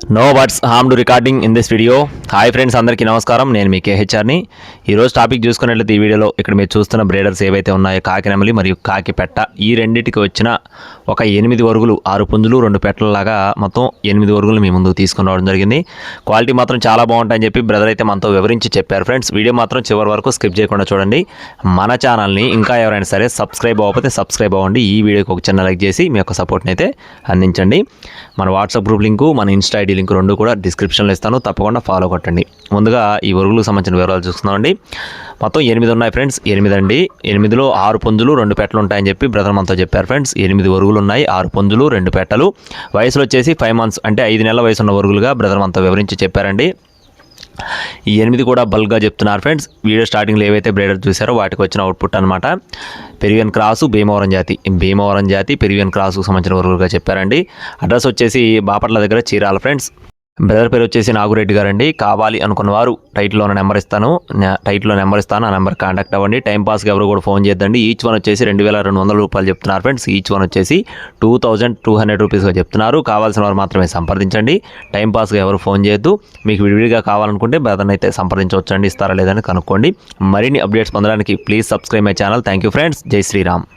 No words harm to recording in this video. Hi friends, అందరికీ నమస్కారం. నేను మీ కేహెచ్ఆర్ని. ఈరోజు టాపిక్ చూసుకున్నట్లయితే ఈ వీడియోలో ఇక్కడ మీరు చూస్తున్న బ్రీడర్స్ ఏవైతే ఉన్నాయో కాకి నెమలి మరియు కాకి పెట్ట, ఈ రెండింటికి వచ్చిన ఒక 8 వరుగులు, 6 పుంజులు 2 పెట్టలలాగా మొత్తం 8 వరుగులు మీ ముందుకు తీసుకుని రావడం జరిగింది. క్వాలిటీ మాత్రం చాలా బాగుంటాయని చెప్పి బ్రదర్ అయితే మనతో వివరించి చెప్పారు. ఫ్రెండ్స్, వీడియో మాత్రం చివరి వరకు స్కిప్ చేయకుండా చూడండి. మన ఛానల్ని ఇంకా ఎవరైనా సరే సబ్స్క్రైబ్ అవ్వకపోతే సబ్స్క్రైబ్ అవ్వండి. ఈ వీడియోకి ఒక చిన్న లైక్ చేసి మీ యొక్క సపోర్ట్ని అయితే అందించండి. మన వాట్సాప్ గ్రూప్ లింకు, మన ఇన్స్టా ఐడి లింక్ రెండు కూడా డిస్క్రిప్షన్లో ఇస్తాను, తప్పకుండా ఫాలో కొట్టండి. ముందుగా ఈ వరుగులకు సంబంధించిన వివరాలు చూస్తున్నామండి. మొత్తం 8 ఉన్నాయి ఫ్రెండ్స్. 8 అండి. 8లో 6 పుంజులు 2 పెట్టలు ఉంటాయని చెప్పి బ్రదర్ మనతో చెప్పారు. ఫ్రెండ్స్, 8 వరుగులు ఉన్నాయి, 6 పుంజులు 2 పెట్టలు. వయసులో వచ్చేసి 5 months అంటే 5 నెలల వయసు ఉన్న వరుగులుగా బ్రదర్ మనతో వివరించి చెప్పారండి. ఈ 8 కూడా బల్క్గా చెప్తున్నారు ఫ్రెండ్స్. వీడియో స్టార్టింగ్లో ఏవైతే బ్రీడర్ చూసారో వాటికి వచ్చిన అవుట్పుట్ అనమాట. పెరివియన్ క్రాసు, భీమవరం జాతి పెరివియన్ క్రాసుకు సంబంధించిన వరుగులుగా చెప్పారండి. అడ్రస్ వచ్చేసి బాపట్ల దగ్గర చీరాల ఫ్రెండ్స్. బ్రదర్ పేరు వచ్చేసి నాగురెడ్డి గారండి. కావాలి అనుకున్న వారు టైటిల్లో నెంబర్ ఇస్తాను, ఆ నెంబర్ కాంటాక్ట్ అవ్వండి. టైంపాస్కి ఎవరు కూడా ఫోన్ చేద్దండి. ఈచ్ వన్ వచ్చేసి 2200 రూపాయలు చెప్తున్నారు ఫ్రెండ్స్. ఈచ్ వన్ వచ్చేసి 2200 రూపీస్గా చెప్తున్నారు. కావాల్సిన వారు మాత్రమే సంప్రదించండి. టైంపాస్గా ఎవరు ఫోన్ చేయొద్దు. మీకు విడివిడిగా కావాలనుకుంటే బ్రదర్ని అయితే సంప్రదించవచ్చండి. ఇస్తారా లేదని కనుక్కోండి. మరిన్ని అప్డేట్స్ పొందడానికి please subscribe my channel. Thank you friends. జై శ్రీరామ్.